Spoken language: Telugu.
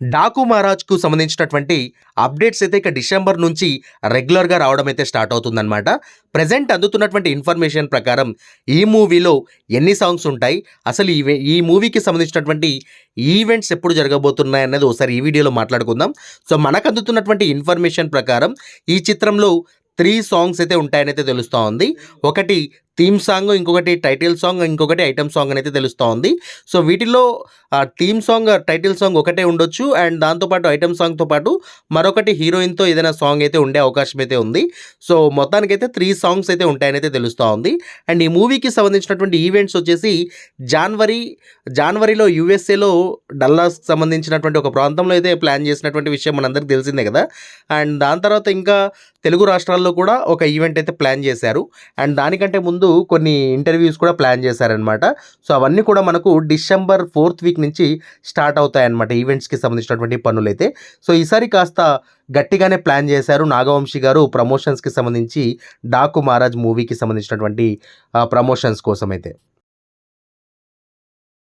డాకు మహారాజ్‌కు సంబంధించినటువంటి అప్డేట్స్ అయితే ఇక డిసెంబర్ నుంచి రెగ్యులర్‌గా రావడం అయితే స్టార్ట్ అవుతుందనమాట. ప్రెజెంట్ అందుతున్నటువంటి ఇన్ఫర్మేషన్ ప్రకారం ఈ మూవీలో ఎన్ని సాంగ్స్ ఉంటాయి? అసలు ఈ మూవీకి సంబంధించినటువంటి ఈవెంట్స్ ఎప్పుడు జరగబోతున్నాయన్నది ఒకసారి ఈ వీడియోలో మాట్లాడుకుందాం. సో, మనకు అందుతున్నటువంటి ఇన్ఫర్మేషన్ ప్రకారం ఈ చిత్రంలో 3 సాంగ్స్ అయితే ఉంటాయనైతే తెలుస్తా ఉంది. ఒకటి థీమ్ సాంగ్, ఇంకొకటి టైటిల్ సాంగ్, ఇంకొకటి ఐటెమ్ సాంగ్ అనైతే తెలుస్తా ఉంది. సో, వీటిల్లో థీమ్ సాంగ్, టైటిల్ సాంగ్ ఒకటే ఉండొచ్చు. అండ్ దాంతోపాటు ఐటెమ్ సాంగ్‌తో పాటు మరొకటి హీరోయిన్‌తో ఏదైనా సాంగ్ అయితే ఉండే అవకాశం అయితే ఉంది. సో, మొత్తానికైతే 3 సాంగ్స్ అయితే ఉంటాయనైతే తెలుస్తా ఉంది. అండ్ ఈ మూవీకి సంబంధించినటువంటి ఈవెంట్స్ వచ్చేసి జనవరిలో యూఎస్ఏలో డల్లాస్‌కి సంబంధించినటువంటి ఒక ప్రాంతంలో అయితే ప్లాన్ చేసినటువంటి విషయం మనందరికీ తెలిసిందే కదా! అండ్ దాని తర్వాత ఇంకా తెలుగు రాష్ట్రాల్లో కూడా ఒక ఈవెంట్ అయితే ప్లాన్ చేశారు. అండ్ దానికంటే ముందు కొన్ని ఇంటర్వ్యూస్ కూడా ప్లాన్ చేశారనమాట. సో, అవన్నీ కూడా మనకు డిసెంబర్ 4th వీక్ నుంచి స్టార్ట్ అవుతాయన్నమాట ఈవెంట్స్‌కి సంబంధించినటువంటి పనులైతే. సో, ఈసారి కాస్త గట్టిగానే ప్లాన్ చేశారు నాగవంశి గారు ప్రమోషన్స్‌కి సంబంధించి 'డాకు మహారాజ్' మూవీకి సంబంధించినటువంటి ప్రమోషన్స్ కోసమైతే.